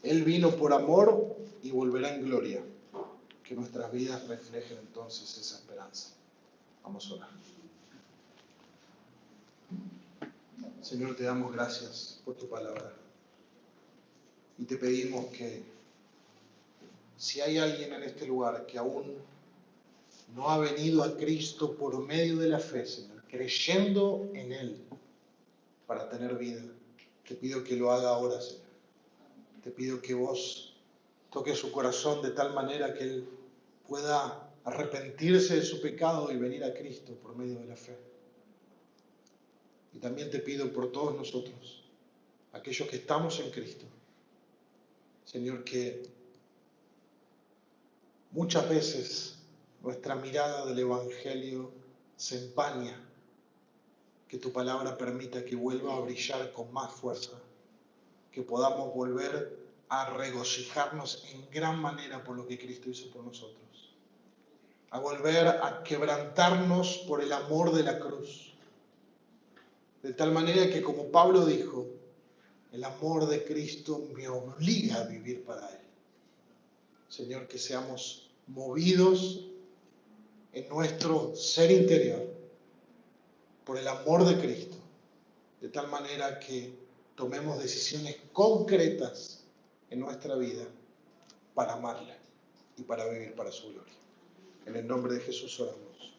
Él vino por amor y volverá en gloria. Que nuestras vidas reflejen entonces esa esperanza. Vamos a orar. Señor, te damos gracias por tu palabra. Y te pedimos que si hay alguien en este lugar que aún no ha venido a Cristo por medio de la fe, Señor, creyendo en Él para tener vida, te pido que lo haga ahora, Señor. Te pido que vos toques su corazón de tal manera que Él pueda arrepentirse de su pecado y venir a Cristo por medio de la fe. Y también te pido por todos nosotros, aquellos que estamos en Cristo, Señor, que muchas veces nuestra mirada del Evangelio se empaña, que tu palabra permita que vuelva a brillar con más fuerza, que podamos volver a regocijarnos en gran manera por lo que Cristo hizo por nosotros, a volver a quebrantarnos por el amor de la cruz, de tal manera que, como Pablo dijo, el amor de Cristo me obliga a vivir para Él. Señor, que seamos movidos en nuestro ser interior por el amor de Cristo, de tal manera que tomemos decisiones concretas en nuestra vida para amarla y para vivir para su gloria. En el nombre de Jesús oramos.